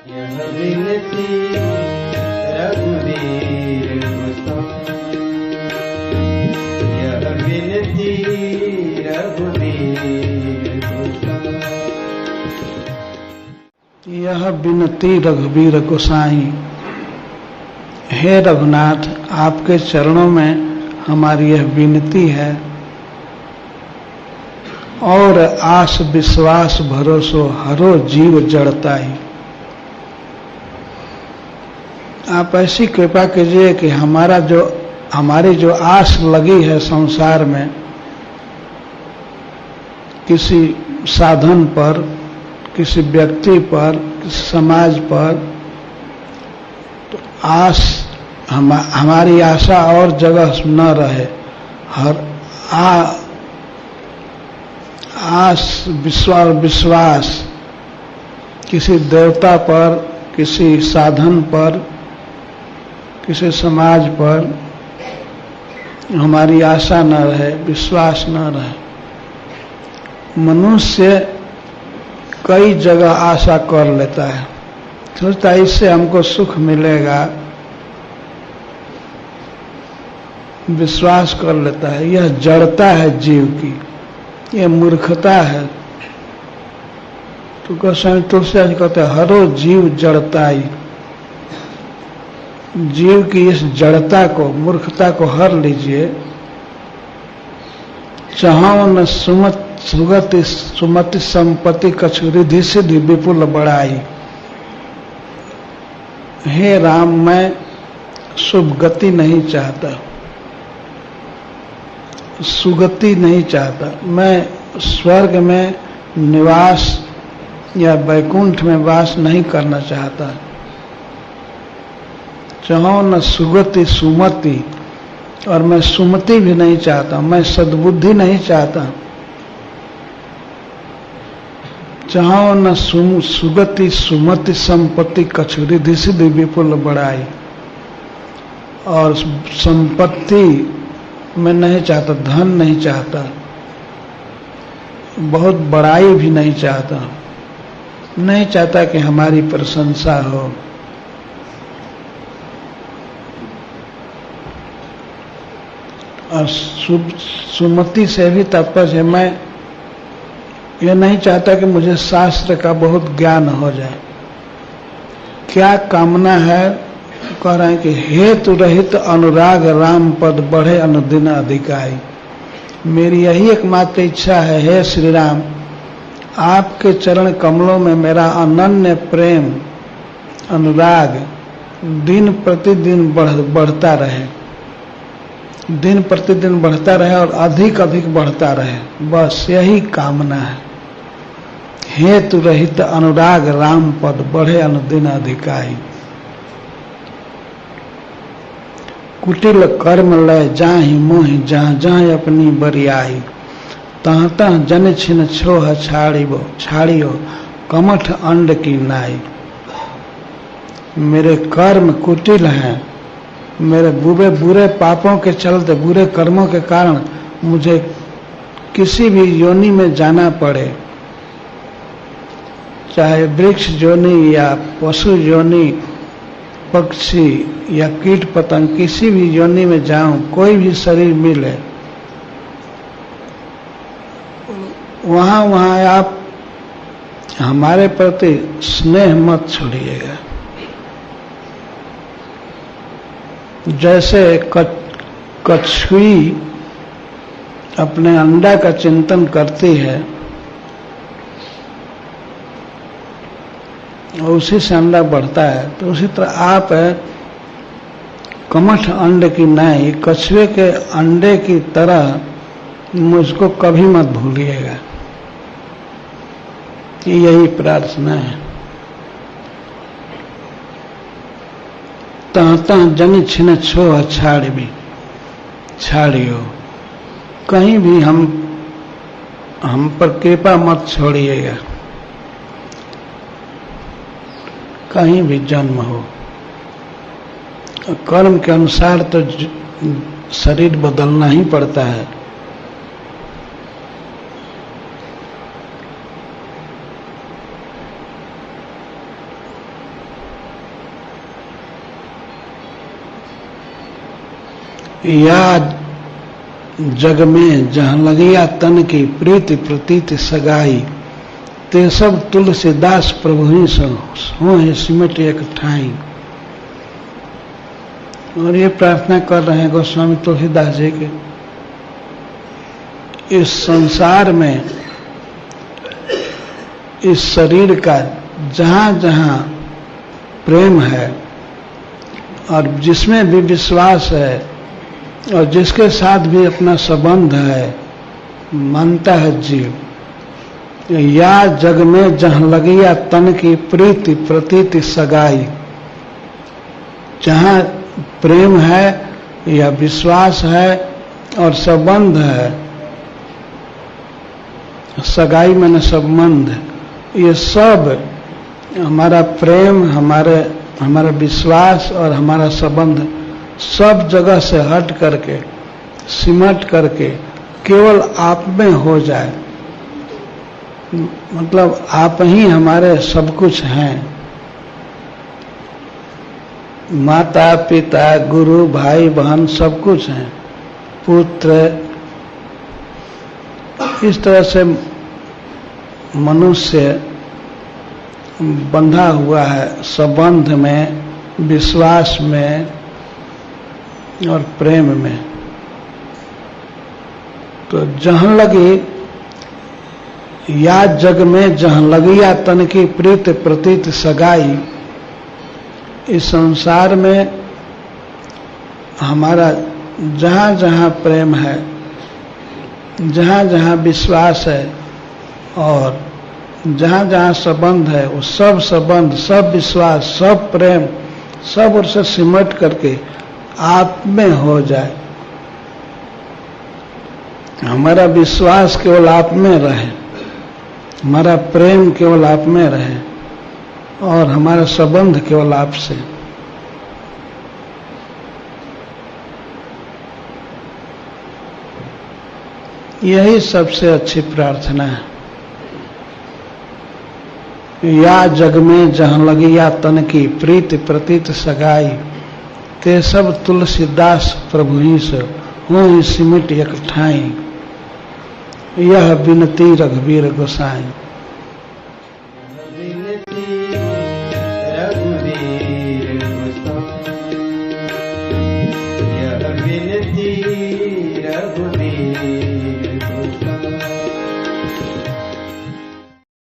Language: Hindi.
यह विनती रघुवीर गोसाई, यह विनती रघुवीर गोसाई। यह विनती रघुवीर गोसाई। हे रघुनाथ, आपके चरणों में हमारी यह विनती है और आस विश्वास भरोसो हरो जीव जड़ताई। आप ऐसी कृपा कीजिए कि हमारी जो आस लगी है संसार में, किसी साधन पर, किसी व्यक्ति पर, किसी समाज पर, तो हमारी आशा और जगह न रहे। हर आस विश्वास किसी देवता पर, किसी साधन पर, किसी समाज पर हमारी आशा न रहे, विश्वास न रहे। मनुष्य कई जगह आशा कर लेता है, सोचता है इससे हमको सुख मिलेगा, विश्वास कर लेता है। यह जड़ता है जीव की, यह मूर्खता है। तो गोस्वामी तुलसीदास कहते हैं हरो जीव जड़ताई। जीव की इस जड़ता को, मूर्खता को हर लीजिए। चाहो न सुगति सुमति संपत्ति कछु रिधि सिद्धि विपुल बढ़ाई। हे राम, मैं शुभ गति नहीं चाहता, सुगति नहीं चाहता। मैं स्वर्ग में निवास या वैकुंठ में वास नहीं करना चाहता। चाहो न सुगति सुमति, और मैं सुमति भी नहीं चाहता, मैं सद्बुद्धि नहीं चाहता। चाहो न सुगति सुमति संपत्ति कछु रिधि सिद्धि विपुल बढ़ाई। और संपत्ति मैं नहीं चाहता, धन नहीं चाहता, बहुत बड़ाई भी नहीं चाहता, नहीं चाहता कि हमारी प्रशंसा हो। और सुमति से भी तात्पर्य है, मैं ये नहीं चाहता कि मुझे शास्त्र का बहुत ज्ञान हो जाए। क्या कामना है? कह रहे हैं कि हेतु रहित अनुराग राम पद बढ़े अनुदिन अधिकाई। मेरी यही एकमात्र इच्छा है, हे श्री राम, आपके चरण कमलों में मेरा अनन्य प्रेम अनुराग दिन प्रतिदिन बढ़ता रहे, दिन प्रतिदिन बढ़ता रहे और अधिक अधिक बढ़ता रहे। बस यही कामना है। हेतु रहित अनुराग राम पद बढ़े अनुदिन अधिकाई। कुटिल कर्म लय जाहि मोहि जहाँ जहाँ अपनी बरियाई। तहाँ तहाँ जन छिन छोह छाड़ियो कमठ अंड की नाई। मेरे कर्म कुटिल हैं, मेरे बुरे पापों के चलते, बुरे कर्मों के कारण मुझे किसी भी योनि में जाना पड़े, चाहे वृक्ष योनि या पशु योनि, पक्षी या कीट पतंग, किसी भी योनि में जाऊं, कोई भी शरीर मिले, वहां आप हमारे प्रति स्नेह मत छोड़िएगा। जैसे कछुई अपने अंडा का चिंतन करती है और उसी से अंडा बढ़ता है, तो उसी तरह आप कमठ अंडे की नाई, कछुए के अंडे की तरह मुझको कभी मत भूलिएगा। यही प्रार्थना है। तहाँ तहाँ जन छिन छोह छाड़ियो। कहीं भी हम पर कृपा मत छोड़िएगा, कहीं भी जन्म हो। कर्म के अनुसार तो शरीर बदलना ही पड़ता है। या जग में जहाँ लगिया तन की प्रीति प्रतीति सगाई, ते सब तुलसीदास प्रभु ही हो सिमट एक ठाई। और ये प्रार्थना कर रहे हैं गोस्वामी तुलसीदास जी के, इस संसार में इस शरीर का जहाँ जहाँ प्रेम है और जिसमें भी विश्वास है और जिसके साथ भी अपना संबंध है, मानता है जीव, या जग में जहाँ लगिया तन की प्रीति प्रतीति सगाई, जहाँ प्रेम है या विश्वास है और संबंध है, सगाई माने संबंध, ये सब हमारा प्रेम, हमारा विश्वास और हमारा संबंध सब जगह से हट करके, सिमट करके केवल आप में हो जाए। मतलब आप ही हमारे सब कुछ हैं। माता पिता गुरु भाई बहन सब कुछ हैं, पुत्र। इस तरह से मनुष्य बंधा हुआ है संबंध में, विश्वास में और प्रेम में। तो जहाँ लगी, या जग में जहाँ लगिया तन की प्रीत प्रतीत सगाई, इस संसार में हमारा जहाँ जहाँ प्रेम है, जहाँ जहाँ विश्वास है और जहाँ जहाँ संबंध है, वो सब संबंध, सब विश्वास, सब प्रेम, सब ओर से सिमट करके आप में हो जाए। हमारा विश्वास केवल आप में रहे, हमारा प्रेम केवल आप में रहे और हमारा संबंध केवल आपसे। यही सबसे अच्छी प्रार्थना है। या जग में जहाँ लगिया तन की प्रीति प्रतीत सगाई, ते सब तुलसीदास प्रभु ही से हो सिमट एक ठाई। यह विनती रघुवीर गोसाई। विनती रघुवीर गोसाई, यह विनती रघुवीर